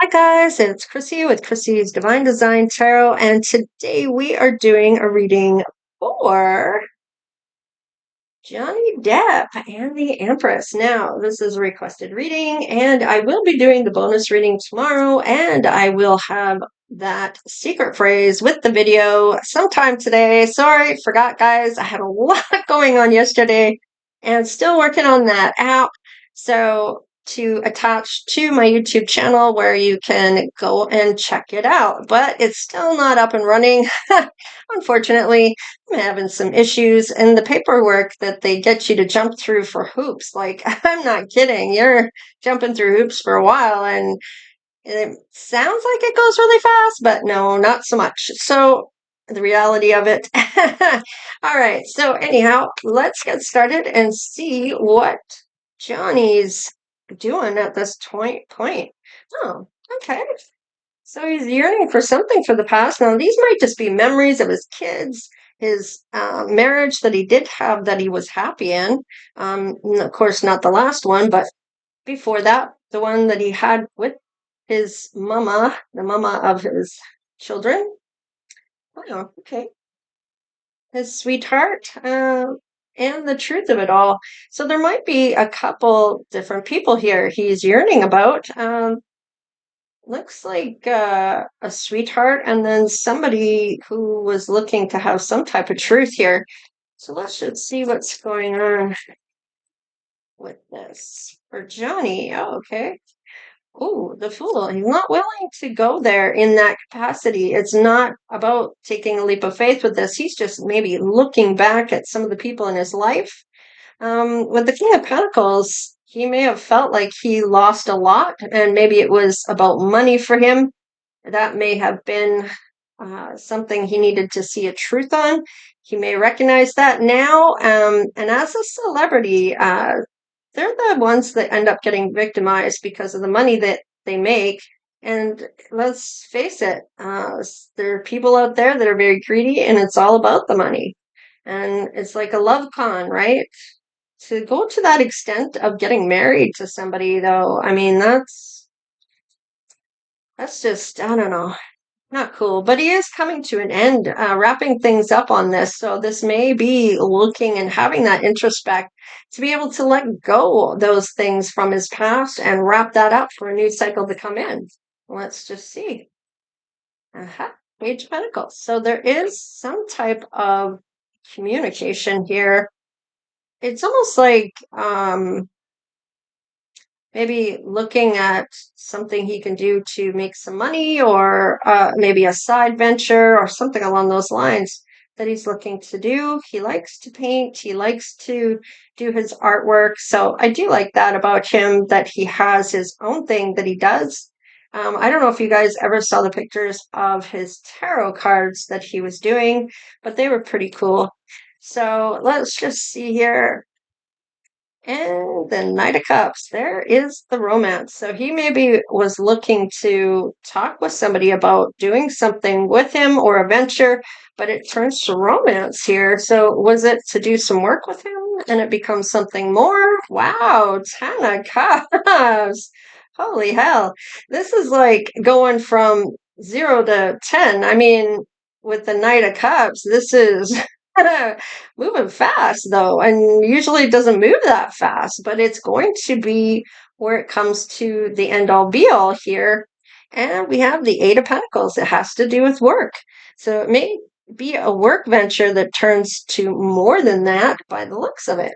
Hi guys, it's Chrissy with Chrissy's Divine Design Tarot, and today we are doing a reading for Johnny Depp and the Empress. Now, this is a requested reading, and I will be doing the bonus reading tomorrow, and I will have that secret phrase with the video sometime today. Sorry, forgot guys. I had a lot going on yesterday and still working on that app. So to attach to my YouTube channel where you can go and check it out, but it's still not up and running. Unfortunately, I'm having some issues and the paperwork that they get you to jump through for hoops. Like, I'm not kidding. You're jumping through hoops for a while and it sounds like it goes really fast, but no, not so much. So the reality of it. All right. So anyhow, let's get started and see what Johnny's doing at this point. Oh, okay. So he's yearning for something for the past. Now, these might just be memories of his kids, his marriage that he did have that he was happy in. Of course, not the last one, but before that, the one that he had with his mama, the mama of his children. Oh, okay. His sweetheart, and the truth of it all. So there might be a couple different people here he's yearning about. Looks like a sweetheart and then somebody who was looking to have some type of truth here. So let's just see what's going on with this. For Johnny, oh, okay. Oh, the Fool. He's not willing to go there in that capacity. It's not about taking a leap of faith with this. He's just maybe looking back at some of the people in his life. With the King of Pentacles, he may have felt like he lost a lot, and maybe it was about money for him. That may have been something he needed to see a truth on. He may recognize that now. And as a celebrity, they're the ones that end up getting victimized because of the money that they make. And let's face it, there are people out there that are very greedy, and it's all about the money. And it's like a love con, right? To go to that extent of getting married to somebody, though, I mean, that's just, I don't know, not cool. But he is coming to an end, wrapping things up on this. So this may be looking and having that introspect to be able to let go those things from his past and wrap that up for a new cycle to come in. Let's just see. Page of Pentacles. So there is some type of communication here. It's almost like maybe looking at something he can do to make some money, or maybe a side venture or something along those lines that he's looking to do. He likes to paint. He likes to do his artwork. So I do like that about him, that he has his own thing that he does. I don't know if you guys ever saw the pictures of his tarot cards that he was doing, but they were pretty cool. So let's just see here. And the Knight of Cups, there is the romance. So he maybe was looking to talk with somebody about doing something with him or a venture, but it turns to romance here. So was it to do some work with him and it becomes something more? Wow, Ten of Cups. Holy hell. This is like going from 0 to 10. I mean, with the Knight of Cups, this is moving fast though, and usually it doesn't move that fast, but it's going to be where it comes to the end all be all here. And we have the Eight of Pentacles. It has to do with work. So it may be a work venture that turns to more than that by the looks of it.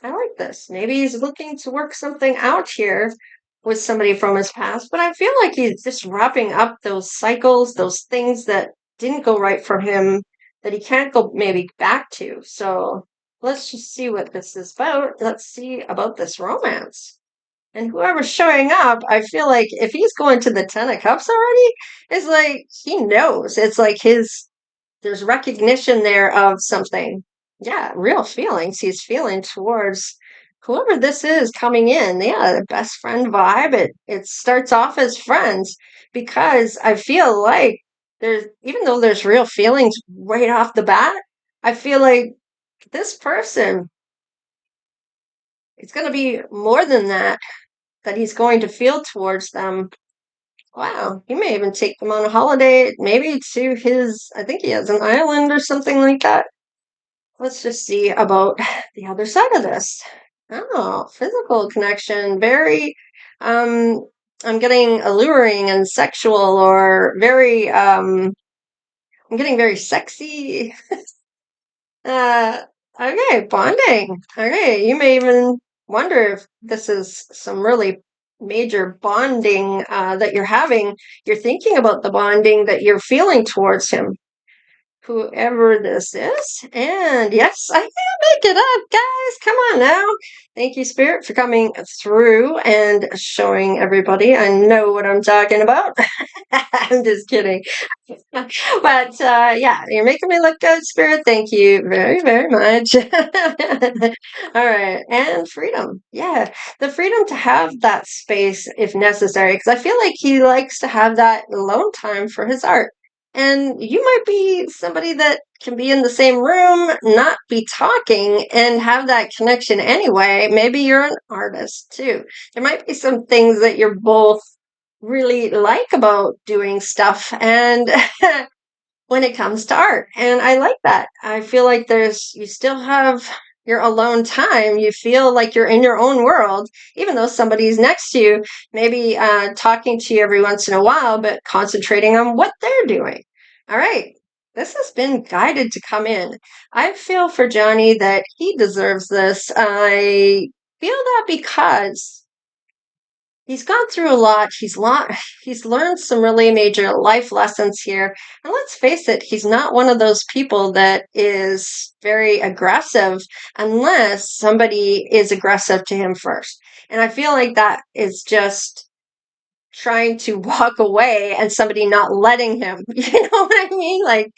I like this. Maybe he's looking to work something out here with somebody from his past, but I feel like he's just wrapping up those cycles, those things that didn't go right for him, that he can't go maybe back to. So let's just see what this is about. Let's see about this romance. And whoever's showing up, I feel like if he's going to the Ten of Cups already, it's like he knows. It's like there's recognition there of something. Yeah, real feelings he's feeling towards whoever this is coming in. Yeah, the best friend vibe. It starts off as friends, because I feel like there's, even though there's real feelings right off the bat, I feel like this person, it's going to be more than that he's going to feel towards them. Wow, he may even take them on a holiday, maybe to his, I think he has an island or something like that. Let's just see about the other side of this. Oh, physical connection. Very, um, I'm getting alluring and sexual, or very, I'm getting very sexy. Uh, okay, bonding. Okay, you may even wonder if this is some really major bonding that you're having. You're thinking about the bonding that you're feeling towards him, whoever this is. And yes, I can't make it up, guys. Come on now. Thank you, Spirit, for coming through and showing everybody. I know what I'm talking about. I'm just kidding. But yeah, you're making me look good, Spirit. Thank you very, very much. All right. And freedom. Yeah. The freedom to have that space if necessary. Because I feel like he likes to have that alone time for his art. And you might be somebody that can be in the same room, not be talking, and have that connection anyway. Maybe you're an artist too. There might be some things that you're both really like about doing stuff and when it comes to art. And I like that. I feel like you still have your alone time. You feel like you're in your own world, even though somebody's next to you, maybe talking to you every once in a while, but concentrating on what they're doing. All right. This has been guided to come in. I feel for Johnny that he deserves this. I feel that because he's gone through a lot. He's learned some really major life lessons here. And let's face it, he's not one of those people that is very aggressive unless somebody is aggressive to him first. And I feel like that is just trying to walk away and somebody not letting him. You know what I mean? Like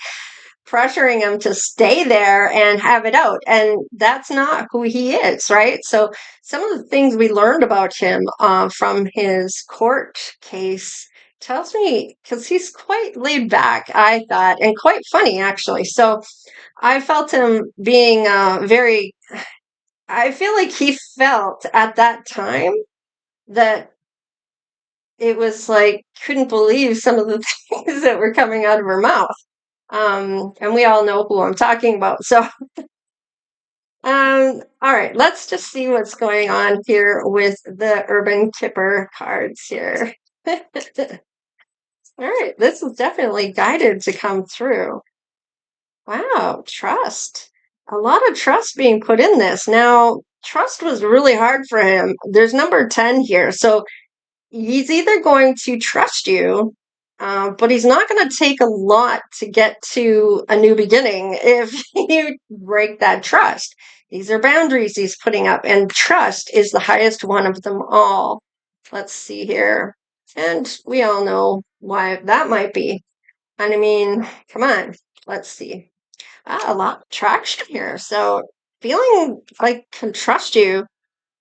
pressuring him to stay there and have it out. And that's not who he is, right? So some of the things we learned about him from his court case tells me, because he's quite laid back, I thought, and quite funny, actually. So I felt him being I feel like he felt at that time that it was like, couldn't believe some of the things that were coming out of her mouth. And we all know who I'm talking about. So, all right, let's just see what's going on here with the Urban Kipper cards here. All right, this is definitely guided to come through. Wow, trust. A lot of trust being put in this. Now, trust was really hard for him. There's number 10 here. So he's either going to trust you, but he's not going to take a lot to get to a new beginning if you break that trust. These are boundaries he's putting up, and trust is the highest one of them all. Let's see here. And we all know why that might be. And I mean, come on, let's see. A lot of traction here. So feeling like can trust you,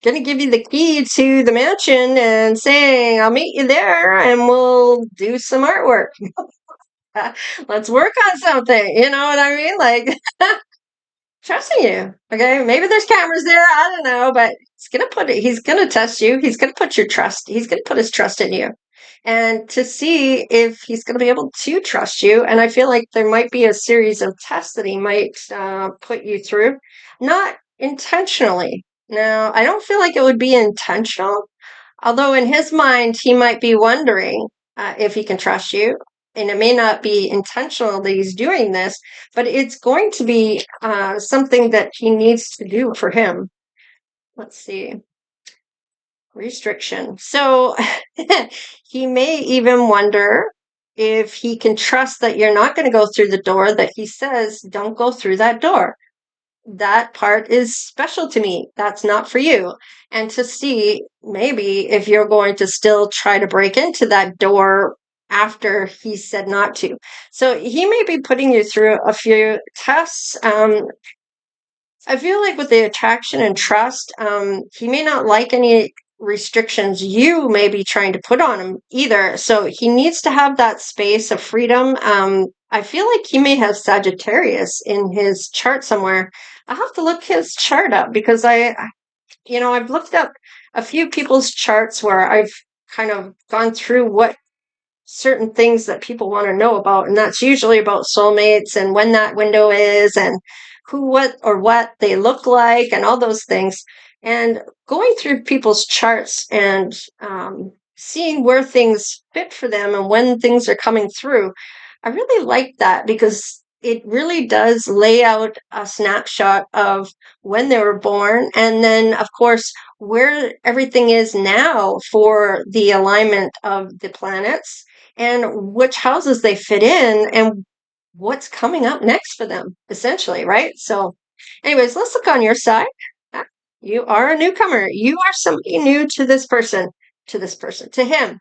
gonna give you the key to the mansion and saying, I'll meet you there and we'll do some artwork. Let's work on something. You know what I mean? Like, trusting you. Okay. Maybe there's cameras there. I don't know, but he's gonna test you. He's gonna put he's gonna put his trust in you. And to see if he's going to be able to trust you. And I feel like there might be a series of tests that he might put you through, not intentionally. Now, I don't feel like it would be intentional, although in his mind, he might be wondering if he can trust you. And it may not be intentional that he's doing this, but it's going to be something that he needs to do for him. Let's see. Restriction. So he may even wonder if he can trust that you're not going to go through the door that he says, don't go through that door. That part is special to me. That's not for you. And to see maybe if you're going to still try to break into that door after he said not to. So he may be putting you through a few tests. I feel like with the attraction and trust, he may not like any restrictions you may be trying to put on him either. So he needs to have that space of freedom. I feel like he may have Sagittarius in his chart somewhere. I'll have to look his chart up because I've looked up a few people's charts where I've kind of gone through what certain things that people want to know about, and that's usually about soulmates and when that window is and who, what they look like and all those things. And going through people's charts and seeing where things fit for them and when things are coming through, I really like that because it really does lay out a snapshot of when they were born, and then of course where everything is now for the alignment of the planets and which houses they fit in and what's coming up next for them, essentially, right? So, anyways, let's look on your side. You are a newcomer. You are somebody new to this person, to him.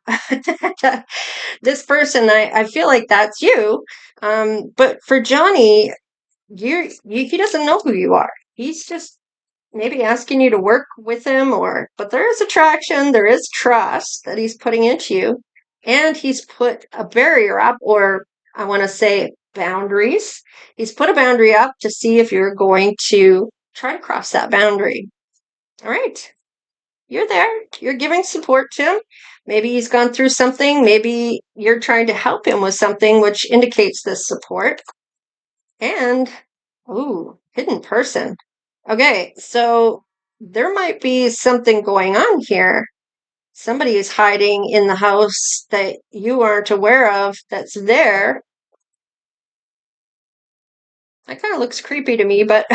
This person, I feel like that's you. But for Johnny, he doesn't know who you are. He's just maybe asking you to work with him, but there is attraction, there is trust that he's putting into you, and he's put a barrier up, or I want to say boundaries. He's put a boundary up to see if you're going to try to cross that boundary. All right. You're there. You're giving support to him. Maybe he's gone through something. Maybe you're trying to help him with something, which indicates this support. And, ooh, hidden person. Okay, so there might be something going on here. Somebody is hiding in the house that you aren't aware of that's there. That kind of looks creepy to me, but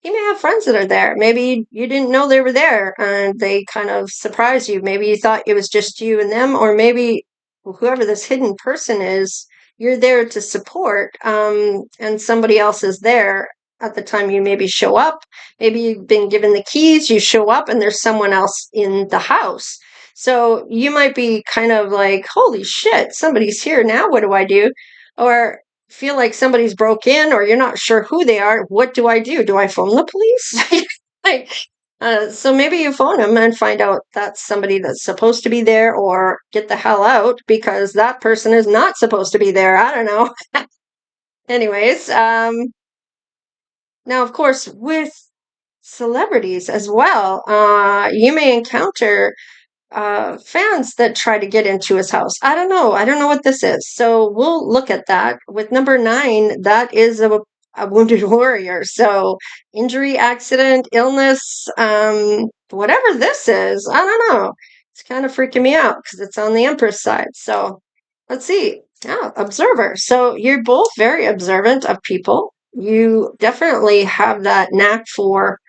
you may have friends that are there. Maybe you didn't know they were there and they kind of surprised you. Maybe you thought it was just you and them, or maybe whoever this hidden person is, you're there to support, and somebody else is there at the time you maybe show up. Maybe you've been given the keys, you show up, and there's someone else in the house. So you might be kind of like, holy shit, somebody's here now. What do I do? Or feel like somebody's broke in, or you're not sure who they are. What do I do? Do I phone the police? like, so maybe you phone them and find out that's somebody that's supposed to be there, or get the hell out because that person is not supposed to be there. I don't know. Anyways, now of course with celebrities as well, you may encounter fans that try to get into his house. I don't know. I don't know what this is. So we'll look at that. With number 9, that is a wounded warrior. So injury, accident, illness, whatever this is, I don't know. It's kind of freaking me out because it's on the Empress side. So let's see. Oh, observer. So you're both very observant of people. You definitely have that knack for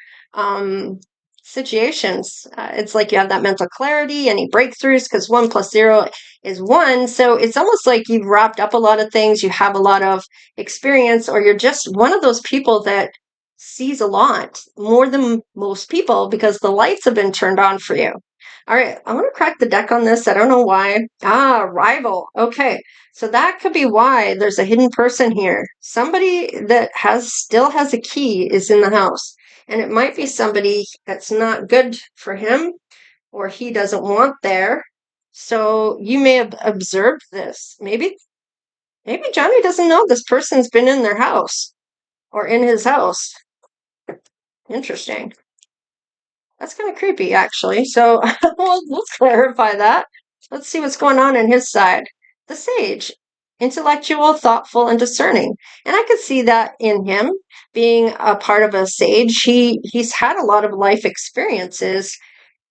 situations. It's like you have that mental clarity, any breakthroughs, because 1 + 0 is 1. So it's almost like you've wrapped up a lot of things. You have a lot of experience, or you're just one of those people that sees a lot more than most people because the lights have been turned on for you. All right, I want to crack the deck on this. I don't know why. Rival. Okay, so that could be why there's a hidden person here. Somebody that still has a key is in the house. And it might be somebody that's not good for him, or he doesn't want there. So you may have observed this. Maybe Johnny doesn't know this person's been in their house or in his house. Interesting. That's kind of creepy, actually. So we'll clarify that. Let's see what's going on in his side. The sage, intellectual, thoughtful, and discerning. And I could see that in him being a part of a sage. He's had a lot of life experiences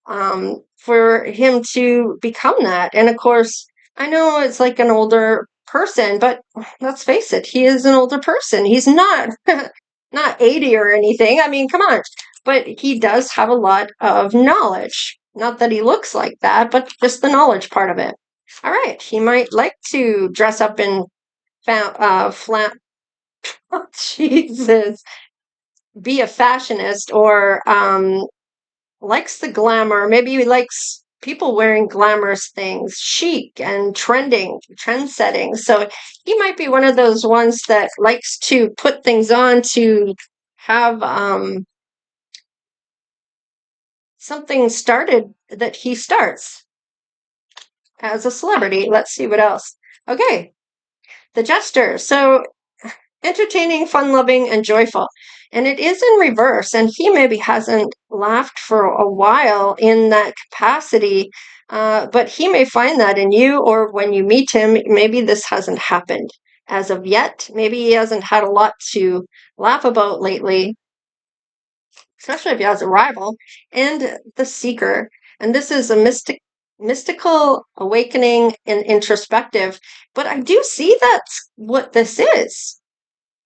for him to become that. And of course, I know it's like an older person, but let's face it, he is an older person. He's not not 80 or anything. I mean, come on. But he does have a lot of knowledge. Not that he looks like that, but just the knowledge part of it. All right, he might like to dress up in flat. Oh, Jesus, be a fashionist, or likes the glamour. Maybe he likes people wearing glamorous things, chic and trend setting. So he might be one of those ones that likes to put things on to have something started that he starts as a celebrity. Let's see what else. Okay, the jester. So entertaining, fun-loving, and joyful. And it is in reverse, and he maybe hasn't laughed for a while in that capacity, but he may find that in you, or when you meet him, maybe this hasn't happened as of yet. Maybe he hasn't had a lot to laugh about lately, especially if he has a rival, and the seeker. And this is a mystical awakening and introspective. But I do see that's what this is.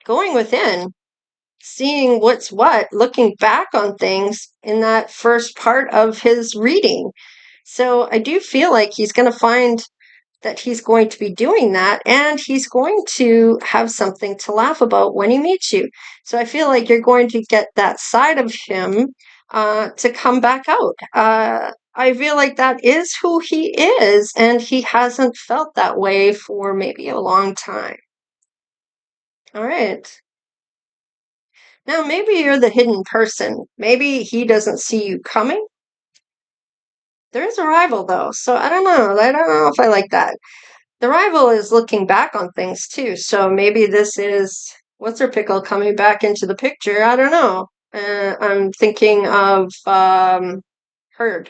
Going within, seeing what's what, looking back on things in that first part of his reading. So I do feel like he's going to find that he's going to be doing that, and he's going to have something to laugh about when he meets you. So I feel like you're going to get that side of him to come back out. I feel like that is who he is, and he hasn't felt that way for maybe a long time. All right. Now, maybe you're the hidden person. Maybe he doesn't see you coming. There is a rival, though, so I don't know. I don't know if I like that. The rival is looking back on things, too, so maybe this is what's her pickle coming back into the picture. I don't know. I'm thinking of Heard.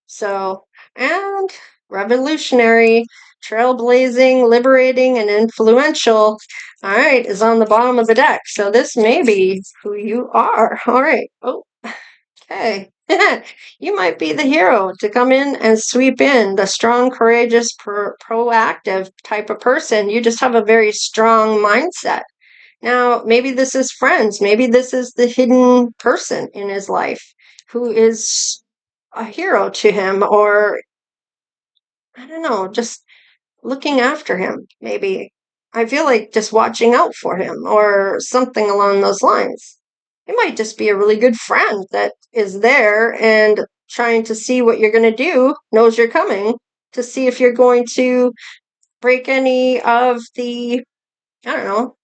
So, and revolutionary, trailblazing, liberating, and influential. All right, is on the bottom of the deck. So this may be who you are. All right. Oh, okay. You might be the hero to come in and sweep in, the strong, courageous, proactive type of person. You just have a very strong mindset. Now, maybe this is friends. Maybe this is the hidden person in his life who is a hero to him, or I don't know, just looking after him, maybe. I feel like just watching out for him or something along those lines. It might just be a really good friend that is there and trying to see what you're going to do, knows you're coming, to see if you're going to break any of the, I don't know,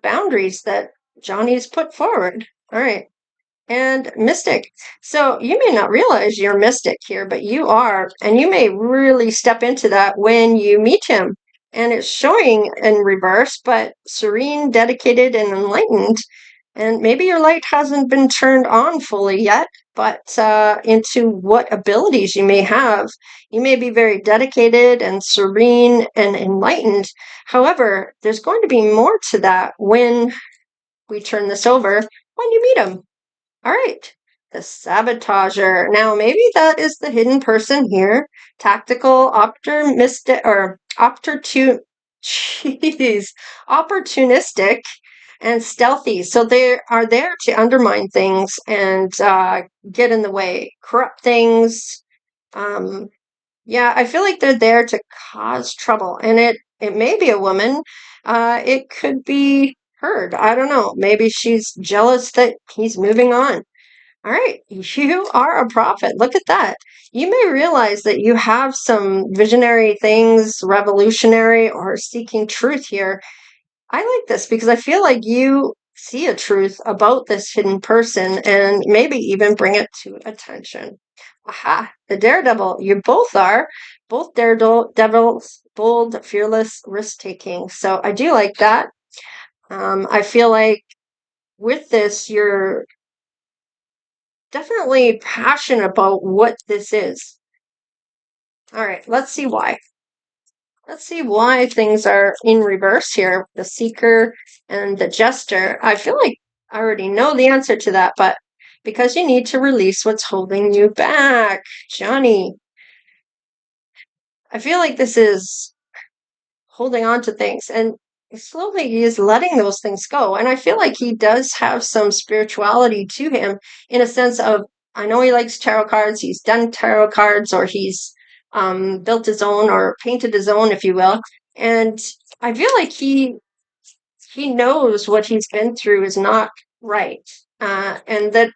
boundaries that Johnny's put forward. All right. And mystic. So you may not realize you're mystic here, but you are, and you may really step into that when you meet him. And it's showing in reverse, but serene, dedicated, and enlightened. And maybe your light hasn't been turned on fully yet, but into what abilities you may have. You may be very dedicated and serene and enlightened. However, there's going to be more to that when we turn this over, when you meet him. All right, the sabotager. Now, maybe that is the hidden person here. Tactical, optimistic, or opportunistic, and stealthy. So they are there to undermine things and get in the way, corrupt things. Yeah, I feel like they're there to cause trouble, and it may be a woman. It could be Heard. I don't know. Maybe she's jealous that he's moving on. All right, you are a prophet. Look at that. You may realize that you have some visionary things, revolutionary, or seeking truth here. I like this because I feel like you see a truth about this hidden person and maybe even bring it to attention. Aha, the daredevil. You both are. Both daredevils, bold, fearless, risk-taking. So I do like that. I feel like with this, you're definitely passionate about what this is. All right, let's see why. Let's see why things are in reverse here. The seeker and the jester. I feel like I already know the answer to that, but because you need to release what's holding you back, Johnny. I feel like this is holding on to things, and slowly he is letting those things go. And I feel like he does have some spirituality to him in a sense of, I know he likes tarot cards, he's done tarot cards, or he's built his own or painted his own, if you will. And I feel like he knows what he's been through is not right, and that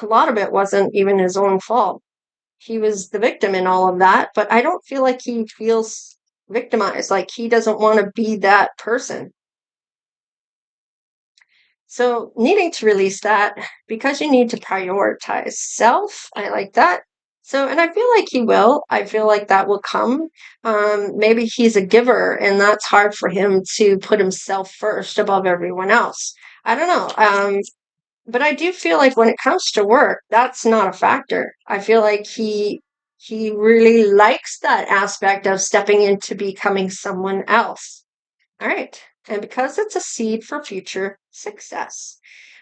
a lot of it wasn't even his own fault. He was the victim in all of that, but I don't feel like he feels victimized, like he doesn't want to be that person. So needing to release that because you need to prioritize self. I like that. So, and I feel like he will. I feel like that will come. Maybe he's a giver, and that's hard for him to put himself first above everyone else. I don't know. But I do feel like when it comes to work, that's not a factor. I feel like he really likes that aspect of stepping into becoming someone else. All right. And because it's a seed for future success.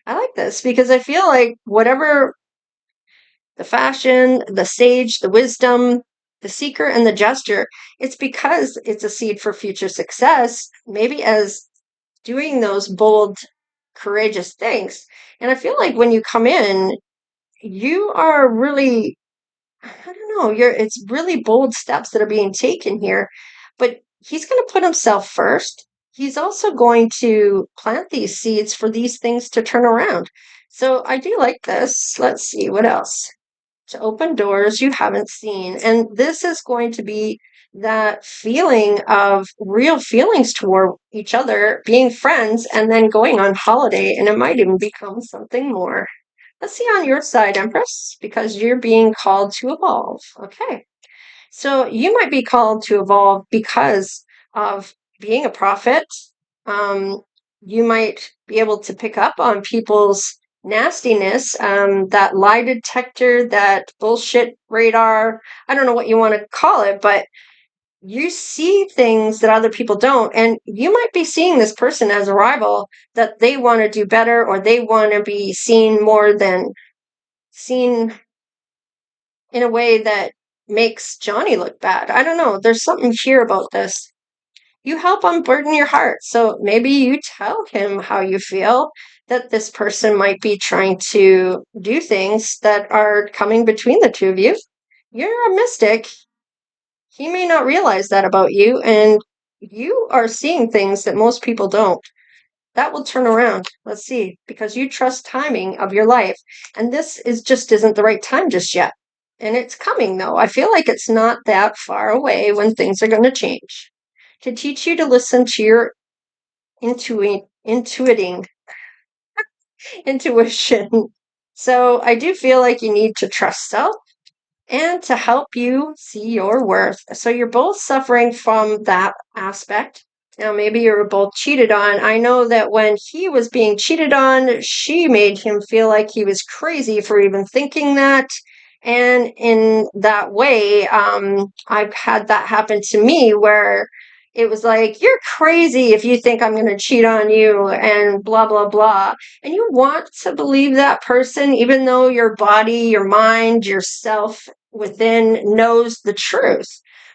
I like this because I feel like whatever the fashion, the sage, the wisdom, the seeker, and the jester, it's because it's a seed for future success, maybe as doing those bold, courageous things. And I feel like when you come in, you are really, I don't know, it's really bold steps that are being taken here. But he's going to put himself first. He's also going to plant these seeds for these things to turn around. So I do like this. Let's see what else. To open doors you haven't seen. And this is going to be that feeling of real feelings toward each other, being friends, and then going on holiday. And it might even become something more. Let's see on your side, Empress, because you're being called to evolve. Okay. So you might be called to evolve because of being a prophet. Um, you might be able to pick up on people's nastiness, that lie detector, that bullshit radar. I don't know what you want to call it, but you see things that other people don't. And you might be seeing this person as a rival that they want to do better, or they want to be seen more than seen in a way that makes Johnny look bad. I don't know. There's something here about this. You help unburden your heart. So maybe you tell him how you feel, that this person might be trying to do things that are coming between the two of you. You're a mystic. He may not realize that about you, and you are seeing things that most people don't. That will turn around. Let's see, because you trust timing of your life, and this is just isn't the right time just yet. And it's coming though. I feel like it's not that far away when things are going to change. To teach you to listen to your intuiting intuition. So I do feel like you need to trust self and to help you see your worth. So you're both suffering from that aspect. Now, maybe you were both cheated on. I know that when he was being cheated on, she made him feel like he was crazy for even thinking that. And in that way, I've had that happen to me where it was like, you're crazy if you think I'm going to cheat on you and blah, blah, blah. And you want to believe that person, even though your body, your mind, yourself within knows the truth.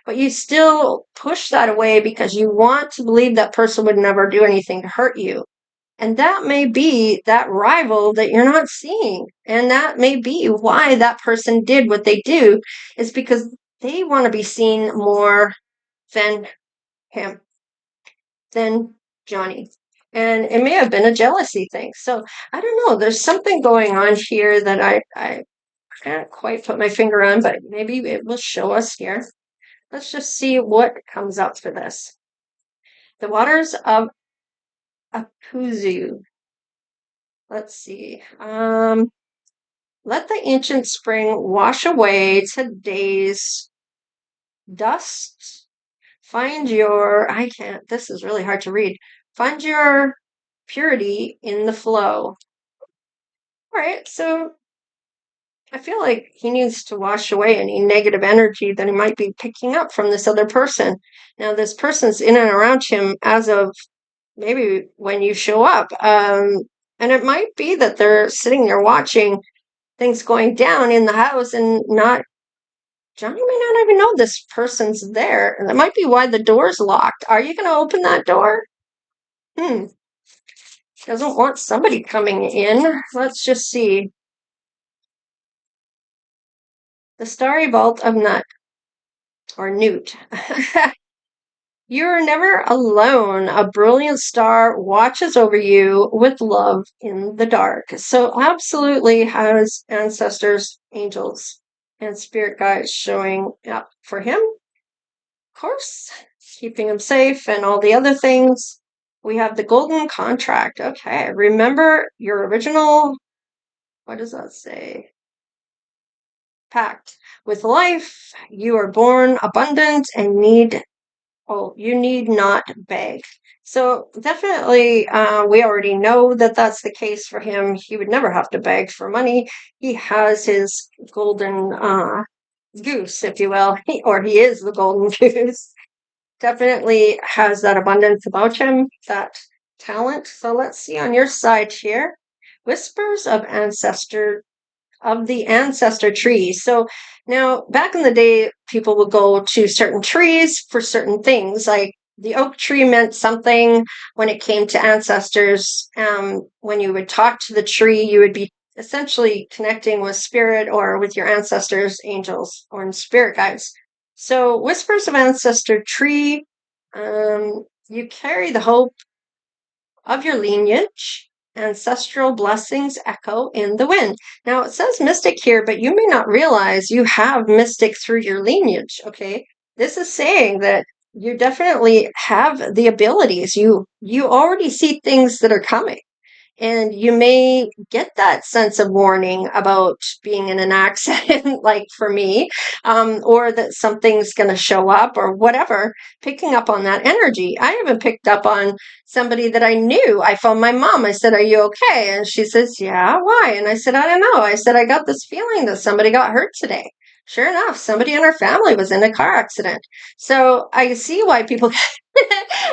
But you still push that away because you want to believe that person would never do anything to hurt you. And that may be that rival that you're not seeing. And that may be why that person did what they do, is because they want to be seen more than him, than Johnny. And it may have been a jealousy thing. So I don't know. There's something going on here that I can't quite put my finger on, but maybe it will show us here. Let's just see what comes up for this. The waters of Apuzu. Let's see. Let the ancient spring wash away today's dust. Find your, I can't, this is really hard to read. Find your purity in the flow. All right, so I feel like he needs to wash away any negative energy that he might be picking up from this other person. Now, this person's in and around him as of maybe when you show up. And it might be that they're sitting there watching things going down in the house and not, Johnny may not even know this person's there. And that might be why the door's locked. Are you going to open that door? Doesn't want somebody coming in. Let's just see. The starry vault of Nut, or Newt. You're never alone. A brilliant star watches over you with love in the dark. So absolutely has ancestors, angels, and spirit guides showing up for him. Of course, keeping him safe and all the other things. We have the golden contract. Okay, remember your original, what does that say? packed with life. You are born abundant and you need not beg. So definitely, we already know that that's the case for him. He would never have to beg for money. He has his golden goose, if you will, or he is the golden goose. Definitely has that abundance about him, that talent. So let's see on your side here. Whispers of the ancestor trees. So now, back in the day, people would go to certain trees for certain things. Like the oak tree meant something when it came to ancestors. When you would talk to the tree, you would be essentially connecting with spirit or with your ancestors, angels, or spirit guides. So, whispers of ancestor tree, you carry the hope of your lineage. Ancestral blessings echo in the wind. Now it says mystic here, but you may not realize you have mystic through your lineage. Okay, this is saying that you definitely have the abilities. You already see things that are coming. And you may get that sense of warning about being in an accident, like for me, or that something's going to show up or whatever, picking up on that energy. I even picked up on somebody that I knew. I phoned my mom. I said, "Are you okay?" And she says, "Yeah, why?" And I said, "I don't know." I said, "I got this feeling that somebody got hurt today." Sure enough, somebody in our family was in a car accident. So I see why people,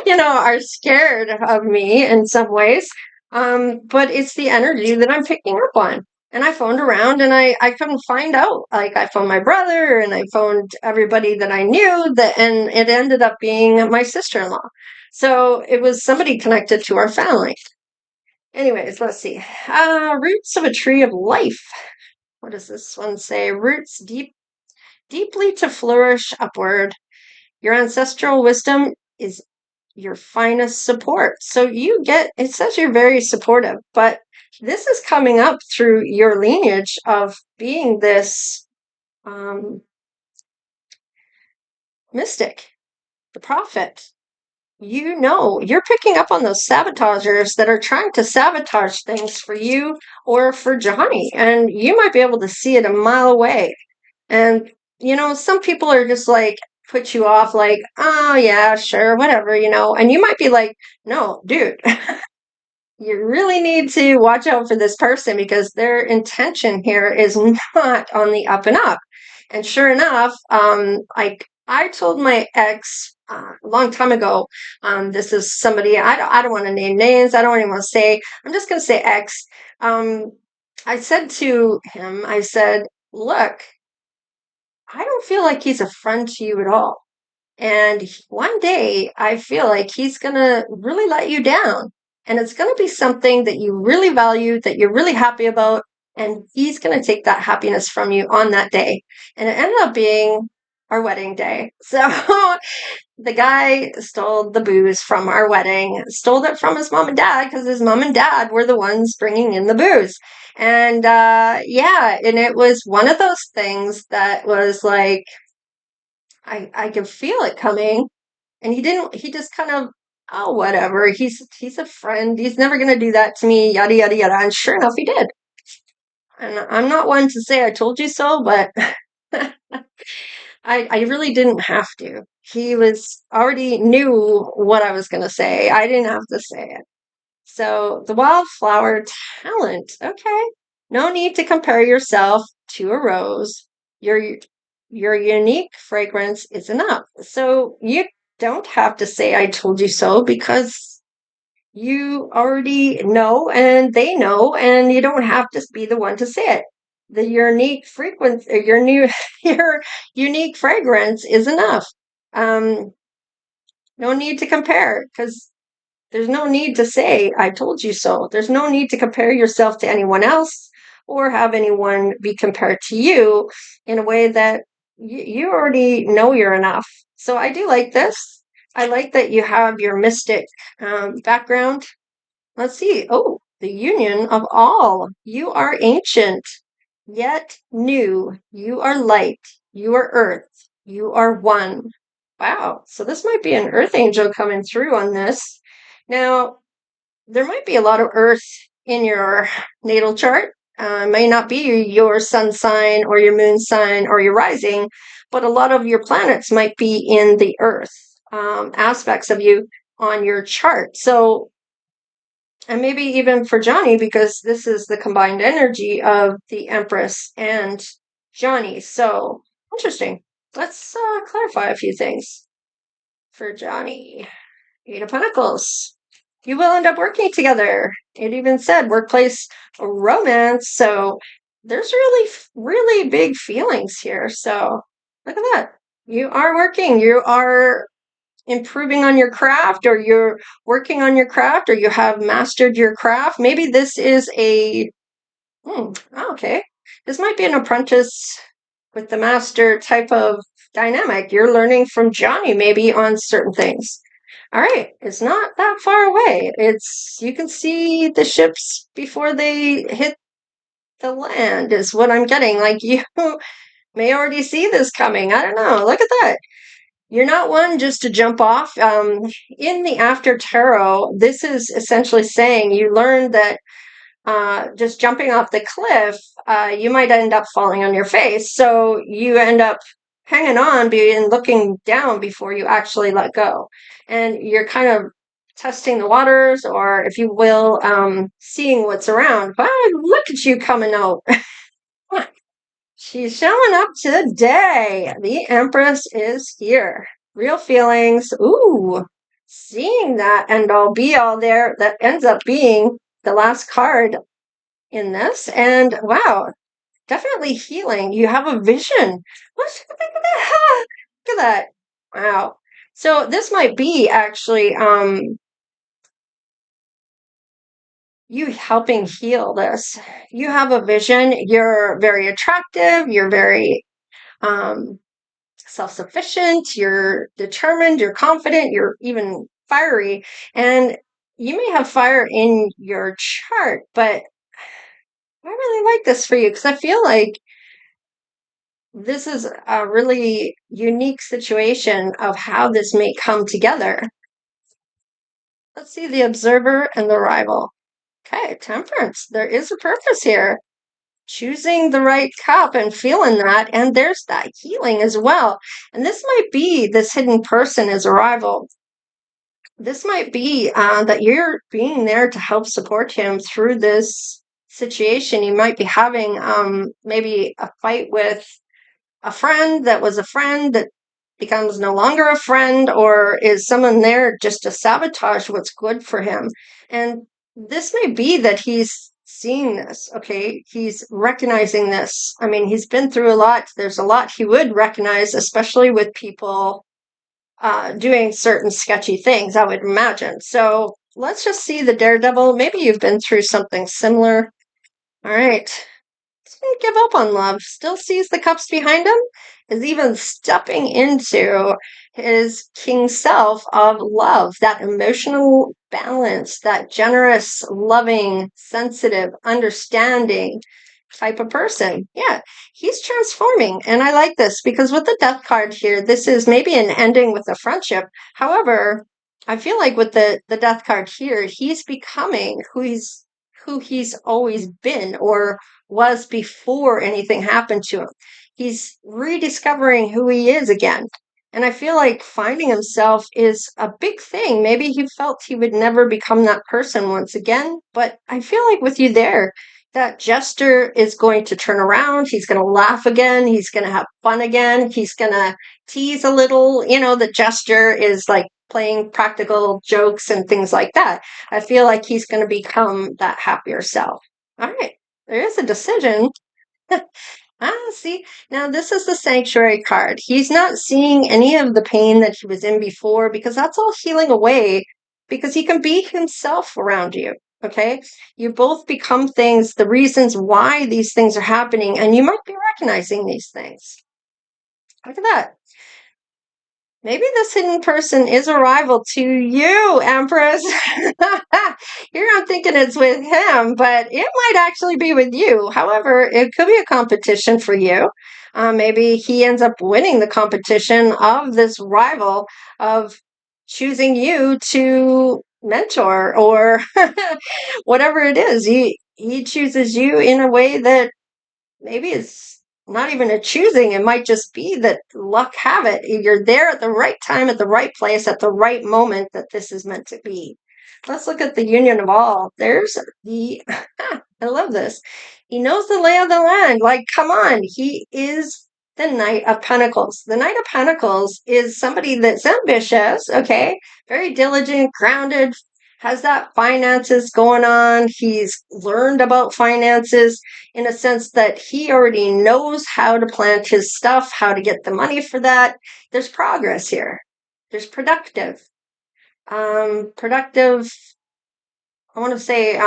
are scared of me in some ways. But it's the energy that I'm picking up on. And I phoned around and I couldn't find out. Like I phoned my brother and I phoned everybody that I knew and it ended up being my sister-in-law. So it was somebody connected to our family. Anyways, let's see. Roots of a tree of life. What does this one say? Roots deeply to flourish upward. Your ancestral wisdom is your finest support. So it says you're very supportive, but this is coming up through your lineage of being this mystic, the prophet. You're picking up on those sabotagers that are trying to sabotage things for you or for Johnny, and you might be able to see it a mile away. And, some people are just like, put you off, like, oh, yeah, sure, whatever, and you might be like, no, dude, you really need to watch out for this person because their intention here is not on the up and up. And sure enough, like I told my ex a long time ago, this is somebody, I don't want to name names, I don't even want to say, I'm just going to say ex. I said to him, I said, look, I don't feel like he's a friend to you at all. And one day I feel like he's going to really let you down. And it's going to be something that you really value, that you're really happy about. And he's going to take that happiness from you on that day. And it ended up being our wedding day. So the guy stole the booze from our wedding, stole it from his mom and dad because his mom and dad were the ones bringing in the booze. And yeah, and it was one of those things that was like, I could feel it coming. And he just kind of, oh, whatever. He's a friend. He's never going to do that to me, yada, yada, yada. And sure enough, he did. And I'm not one to say I told you so, but I really didn't have to. He was already knew what I was going to say. I didn't have to say it. So the wildflower talent. Okay. No need to compare yourself to a rose. Your unique fragrance is enough. So you don't have to say I told you so because you already know and they know and you don't have to be the one to say it. The unique frequency, your unique fragrance is enough. No need to compare because there's no need to say, I told you so. There's no need to compare yourself to anyone else or have anyone be compared to you in a way that you already know you're enough. So I do like this. I like that you have your mystic background. Let's see. Oh, the union of all. You are ancient, yet new. You are light. You are earth. You are one. Wow. So this might be an earth angel coming through on this. Now, there might be a lot of earth in your natal chart. May not be your sun sign or your moon sign or your rising, but a lot of your planets might be in the earth aspects of you on your chart. So, and maybe even for Johnny, because this is the combined energy of the Empress and Johnny. So, interesting. Let's clarify a few things for Johnny. Eight of Pentacles. You will end up working together. It even said workplace romance. So there's really, really big feelings here. So look at that. You are working. You are improving on your craft, or you're working on your craft, or you have mastered your craft. Maybe this is a, okay. This might be an apprentice with the master type of dynamic. You're learning from Johnny maybe on certain things. All right, it's not that far away. You can see the ships before they hit the land is what I'm getting. Like, you may already see this coming. I don't know. Look at that. You're not one just to jump off. In the After Tarot, this is essentially saying you learn that just jumping off the cliff, you might end up falling on your face. So you end up hanging on and looking down before you actually let go. And you're kind of testing the waters, or if you will, seeing what's around. But look at you coming out. She's showing up today. The Empress is here. Real feelings. Ooh, seeing that end all be all there, that ends up being the last card in this. And wow, definitely healing. You have a vision. Look at that. Wow. So this might be actually you helping heal this. You have a vision. You're very attractive. You're very self-sufficient. You're determined. You're confident. You're even fiery. And you may have fire in your chart, but I really like this for you because I feel like this is a really unique situation of how this may come together. Let's see the observer and the rival. Okay, Temperance. There is a purpose here. Choosing the right cup and feeling that, and there's that healing as well. And this might be this hidden person as a rival. This might be that you're being there to help support him through this situation. You might be having maybe a fight with a friend that was a friend that becomes no longer a friend, or is someone there just to sabotage what's good for him. And this may be that he's seeing this, okay? He's recognizing this. I mean, he's been through a lot. There's a lot he would recognize, especially with people doing certain sketchy things, I would imagine. So let's just see the daredevil. Maybe you've been through something similar. All right. Didn't give up on love. Still sees the cups behind him. Is even stepping into his king self of love, that emotional balance, that generous, loving, sensitive, understanding type of person. Yeah, he's transforming. And I like this because with the death card here, this is maybe an ending with a friendship. However, I feel like with the death card here, he's becoming who he's always been or was before anything happened to him. He's rediscovering who he is again. And I feel like finding himself is a big thing. Maybe he felt he would never become that person once again, but I feel like with you there, that jester is going to turn around. He's going to laugh again. He's going to have fun again. He's going to tease a little. You know, the jester is like playing practical jokes and things like that. I feel like he's going to become that happier self. All right. There is a decision. See, now this is the sanctuary card. He's not seeing any of the pain that he was in before because that's all healing away because he can be himself around you. Okay. You both become things, the reasons why these things are happening, and you might be recognizing these things. Look at that. Maybe this hidden person is a rival to you, Empress. You're not thinking it's with him, but it might actually be with you. However, it could be a competition for you. Maybe he ends up winning the competition of this rival of choosing you to mentor or whatever it is. he chooses you in a way that maybe it's not even a choosing. It might just be that luck have it. You're there at the right time, at the right place, at the right moment that this is meant to be. Let's look at the union of all. There's the, I love this. He knows the lay of the land. Like, come on. He is the Knight of Pentacles. The Knight of Pentacles is somebody that's ambitious, okay? Very diligent, grounded, has that finances going on. He's learned about finances in a sense that he already knows how to plant his stuff, how to get the money for that. There's progress here. There's productive. Productive, I want to say,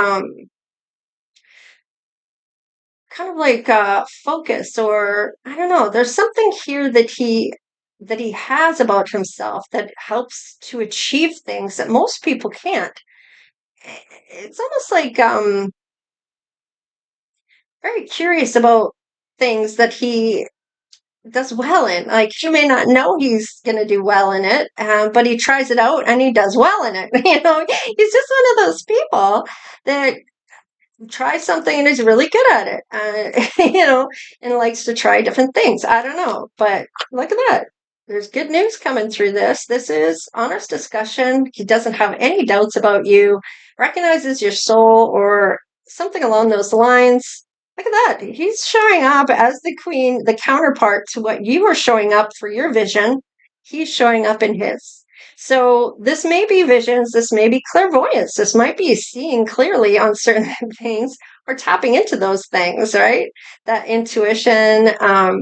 kind of like focus, or I don't know. There's something here that he has about himself that helps to achieve things that most people can't. It's almost like very curious about things that he does well in. Like, he may not know he's going to do well in it, but he tries it out and he does well in it. He's just one of those people that tries something and is really good at it, and likes to try different things. I don't know, but look at that. There's good news coming through this. This is honest discussion. He doesn't have any doubts about you, recognizes your soul, or something along those lines. Look at that. He's showing up as the queen, the counterpart to what you are showing up for your vision. He's showing up in his. So this may be visions, this may be clairvoyance, this might be seeing clearly on certain things or tapping into those things, right? That intuition,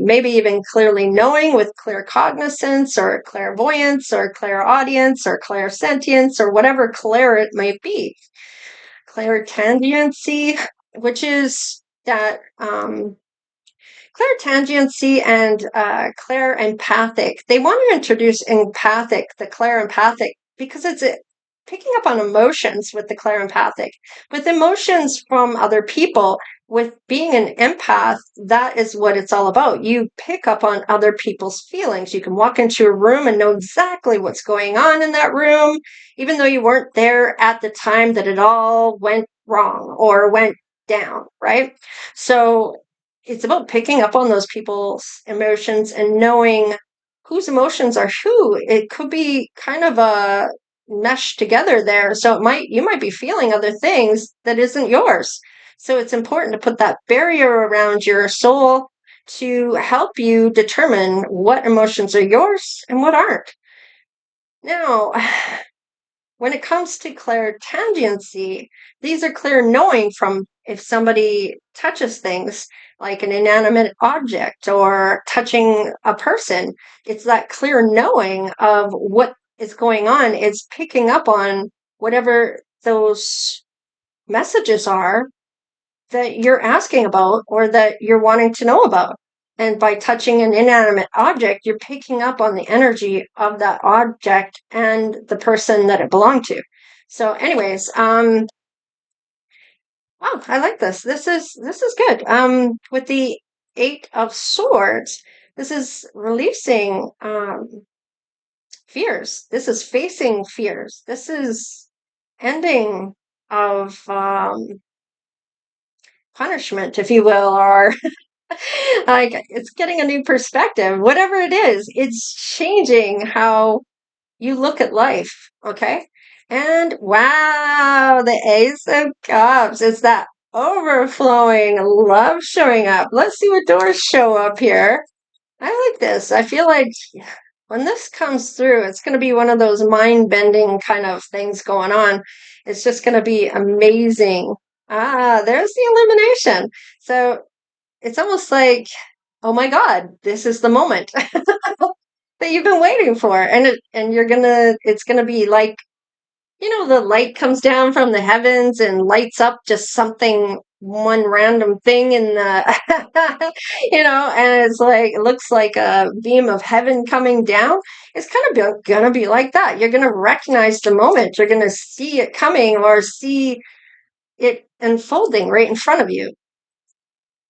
maybe even clearly knowing with clear cognizance or clairvoyance or clairaudience or clairsentience or whatever clair it might be. Clairtangency, which is that clairtangency and clairempathic. They want to introduce empathic, the clairempathic, because it's picking up on emotions with the clairempathic, with emotions from other people. With being an empath, that is what it's all about. You pick up on other people's feelings. You can walk into a room and know exactly what's going on in that room, even though you weren't there at the time that it all went wrong or went down, right? So it's about picking up on those people's emotions and knowing whose emotions are who. It could be kind of a mesh together there. So you might be feeling other things that isn't yours. So it's important to put that barrier around your soul to help you determine what emotions are yours and what aren't. Now, when it comes to clairtangency, these are clear knowing from if somebody touches things like an inanimate object or touching a person. It's that clear knowing of what is going on. It's picking up on whatever those messages are that you're asking about or that you're wanting to know about. And by touching an inanimate object, you're picking up on the energy of that object and the person that it belonged to. So anyways, oh, I like this. This is good. With the Eight of Swords, this is releasing fears. This is facing fears. This is ending of punishment, if you will, or like it's getting a new perspective. Whatever it is, it's changing how you look at life. Okay. And wow, the Ace of Cups. It's that overflowing love showing up. Let's see what doors show up here. I like this. I feel like when this comes through, it's going to be one of those mind bending kind of things going on. It's just going to be amazing. Ah, there's the illumination. So it's almost like, oh my God, this is the moment that you've been waiting for. And it's gonna be like, the light comes down from the heavens and lights up just something, one random thing in the, and it's like, it looks like a beam of heaven coming down. It's kind of gonna be like that. You're gonna recognize the moment. You're gonna see it coming or see it unfolding right in front of you.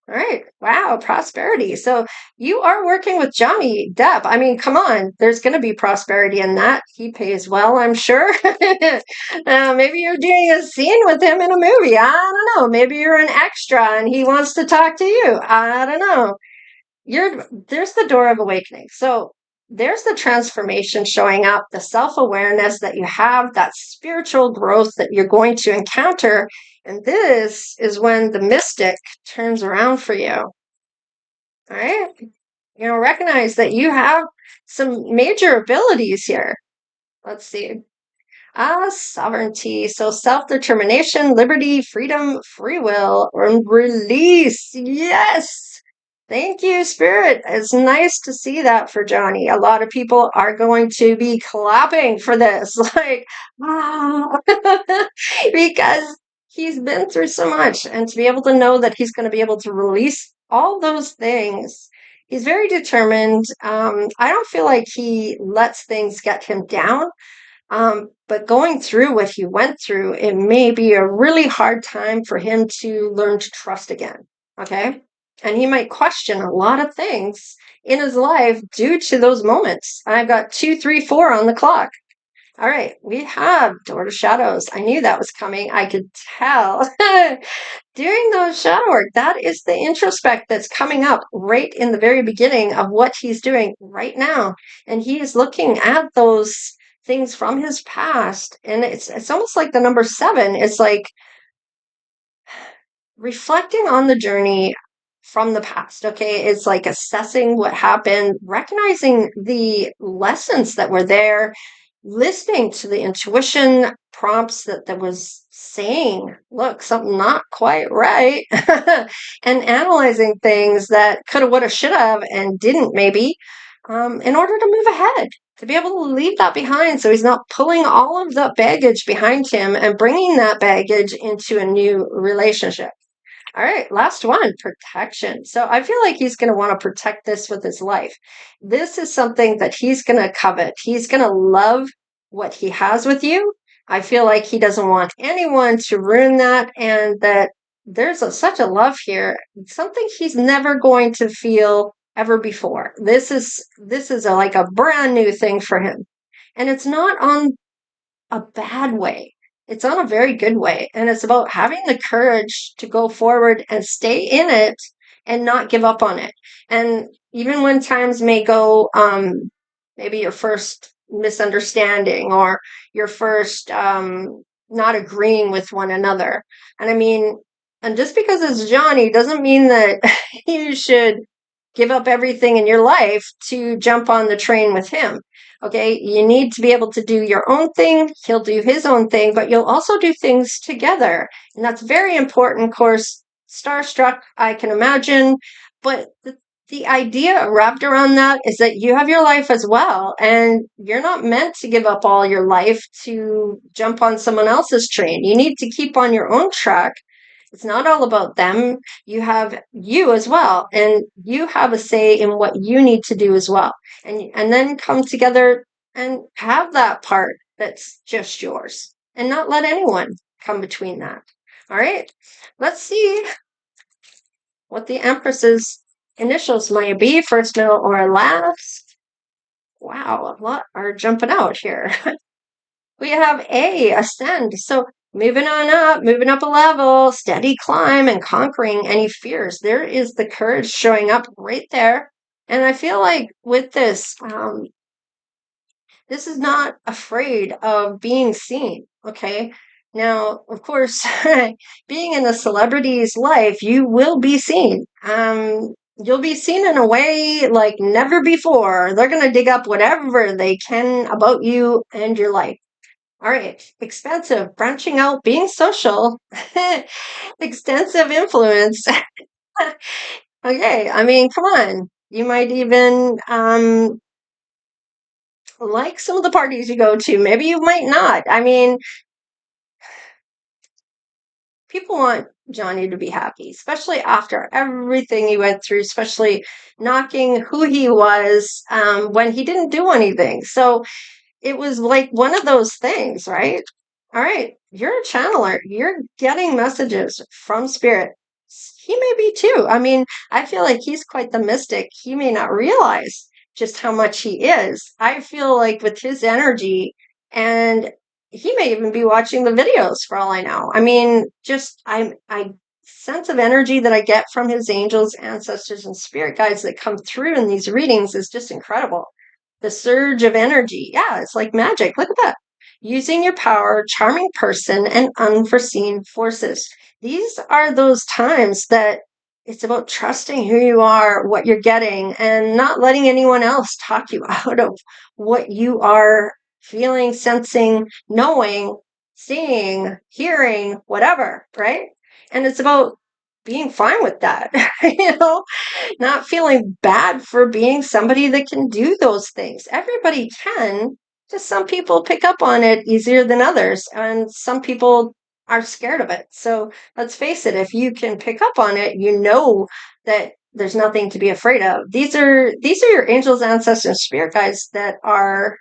All right. Wow, prosperity. So you are working with Johnny Depp. I mean, come on. There's going to be prosperity in that. He pays well, I'm sure. Maybe you're doing a scene with him in a movie. I don't know. Maybe you're an extra and he wants to talk to you. I don't know. There's the door of awakening. So there's the transformation showing up, the self-awareness that you have, that spiritual growth that you're going to encounter. And this is when the mystic turns around for you. All right. Recognize that you have some major abilities here. Let's see. Sovereignty. So self-determination, liberty, freedom, free will, and release. Yes. Thank you, Spirit. It's nice to see that for Johnny. A lot of people are going to be clapping for this. Like, wow. Because he's been through so much. And to be able to know that he's going to be able to release all those things. He's very determined. I don't feel like he lets things get him down. But going through what he went through, it may be a really hard time for him to learn to trust again. Okay. And he might question a lot of things in his life due to those moments. I've got 2, 3, 4 on the clock. All right. We have Door to Shadows. I knew that was coming. I could tell. Doing those shadow work, that is the introspect that's coming up right in the very beginning of what he's doing right now. And he is looking at those things from his past, and it's almost like the number 7. It's like reflecting on the journey from the past. Okay, it's like assessing what happened, recognizing the lessons that were there, listening to the intuition prompts that was saying, look, something not quite right, and analyzing things that could have, would have, should have, and didn't maybe, in order to move ahead, to be able to leave that behind so he's not pulling all of the baggage behind him and bringing that baggage into a new relationship. All right, last one, protection. So I feel like he's going to want to protect this with his life. This is something that he's going to covet. He's going to love what he has with you. I feel like he doesn't want anyone to ruin that, and that there's such a love here, something he's never going to feel ever before. This is like a brand new thing for him. And it's not on a bad way. It's on a very good way. And it's about having the courage to go forward and stay in it and not give up on it. And even when times may go, maybe your first misunderstanding or your first not agreeing with one another. And I mean, and just because it's Johnny doesn't mean that you should give up everything in your life to jump on the train with him. Okay, you need to be able to do your own thing. He'll do his own thing, but you'll also do things together. And that's very important. Of course, starstruck, I can imagine. But the idea wrapped around that is that you have your life as well. And you're not meant to give up all your life to jump on someone else's train. You need to keep on your own track. It's not all about them. You have you as well, and you have a say in what you need to do as well. And then come together and have that part that's just yours, and not let anyone come between that. All right, let's see what the Empress's initials might be, first, middle, or last. Wow, a lot are jumping out here. We have A, ascend. So moving on up, moving up a level, steady climb, and conquering any fears. There is the courage showing up right there. And I feel like with this, this is not afraid of being seen. Okay. Now, of course, being in a celebrity's life, you will be seen. You'll be seen in a way like never before. They're going to dig up whatever they can about you and your life. All right, expensive, branching out, being social, extensive influence. Okay, I mean, come on. You might even like some of the parties you go to. Maybe you might not. I mean, people want Johnny to be happy, especially after everything he went through, especially knocking who he was when he didn't do anything. So it was like one of those things, right? All right, you're a channeler. You're getting messages from Spirit. he may be too. I mean, I feel like he's quite the mystic. He may not realize just how much he is. I feel like with his energy, and he may even be watching the videos for all I know. I mean, just I sense of energy that I get from his angels, ancestors, and spirit guides that come through in these readings is just incredible. The surge of energy. Yeah, it's like magic. Look at that. Using your power, charming person, and unforeseen forces. These are those times that it's about trusting who you are, what you're getting, and not letting anyone else talk you out of what you are feeling, sensing, knowing, seeing, hearing, whatever, right? And it's about being fine with that, not feeling bad for being somebody that can do those things. Everybody can, just some people pick up on it easier than others, and some people are scared of it. So let's face it, if you can pick up on it, you know that there's nothing to be afraid of. These are your angels, ancestors, spirit guides that are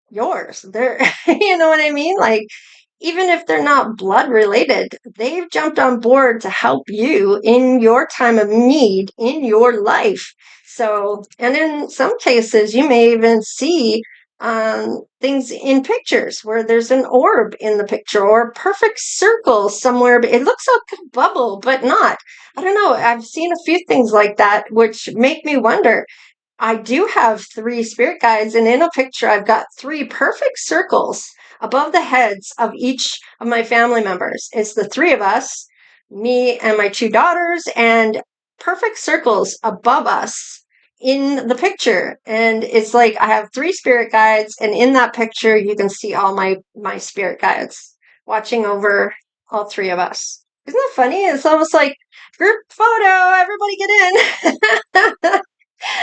yours. They're you know what I mean? Like, even if they're not blood related, they've jumped on board to help you in your time of need in your life. So, and in some cases, you may even see things in pictures where there's an orb in the picture or a perfect circle somewhere. It looks like a bubble, but not. I don't know. I've seen a few things like that, which make me wonder. I do have three spirit guides, and in a picture, I've got three perfect circles above the heads of each of my family members. It's the three of us, me and my two daughters, and perfect circles above us in the picture. And it's like I have three spirit guides, and in that picture, you can see all my spirit guides watching over all three of us. Isn't that funny? It's almost like group photo. Everybody get in.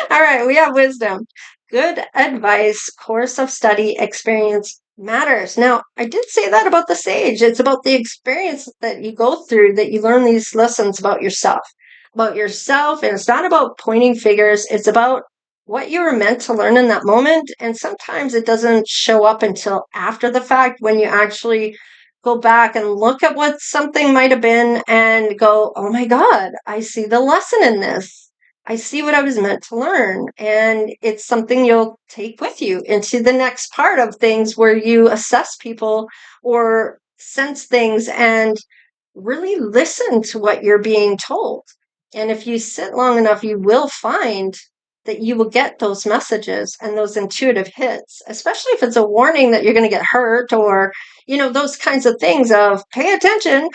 All right, we have wisdom. Good advice, course of study, experience matters. Now, I did say that about the sage. It's about the experience that you go through that you learn these lessons about yourself. About yourself, and it's not about pointing fingers. It's about what you were meant to learn in that moment. And sometimes it doesn't show up until after the fact when you actually go back and look at what something might have been and go, oh my God, I see the lesson in this. I see what I was meant to learn. And it's something you'll take with you into the next part of things where you assess people or sense things and really listen to what you're being told. And if you sit long enough, you will find that you will get those messages and those intuitive hits, especially if it's a warning that you're going to get hurt or, those kinds of things of pay attention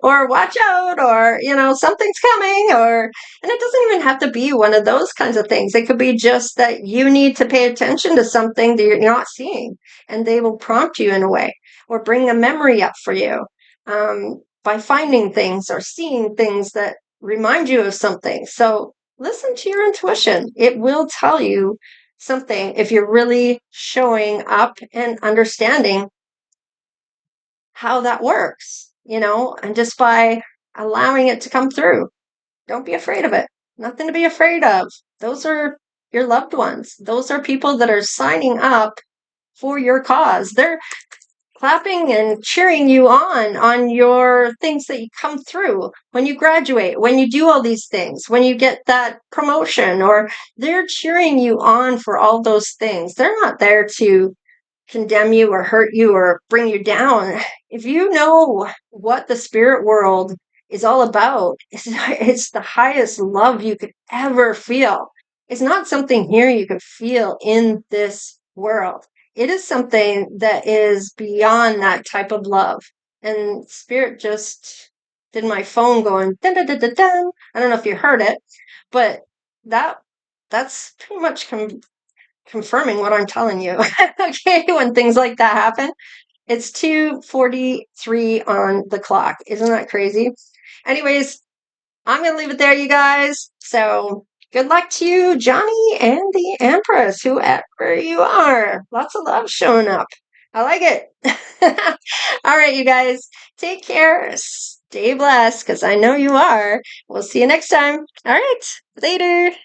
or watch out or, something's coming and it doesn't even have to be one of those kinds of things. It could be just that you need to pay attention to something that you're not seeing and they will prompt you in a way or bring a memory up for you by finding things or seeing things that remind you of something. So listen to your intuition. It will tell you something if you're really showing up and understanding how that works, and just by allowing it to come through. Don't be afraid of it. Nothing to be afraid of. Those are your loved ones. Those are people that are signing up for your cause. They're clapping and cheering you on your things that you come through when you graduate, when you do all these things, when you get that promotion, or they're cheering you on for all those things. They're not there to condemn you or hurt you or bring you down. If you know what the spirit world is all about, it's the highest love you could ever feel. It's not something here you could feel in this world. It is something that is beyond that type of love. And spirit just did my phone going dun dun dun dun dun. I don't know if you heard it, but that's pretty much confirming what I'm telling you. Okay, when things like that happen. It's 2:43 on the clock. Isn't that crazy? Anyways, I'm going to leave it there, you guys. So good luck to you, Johnny and the Empress, whoever you are. Lots of love showing up. I like it. All right, you guys. Take care. Stay blessed, because I know you are. We'll see you next time. All right. Later.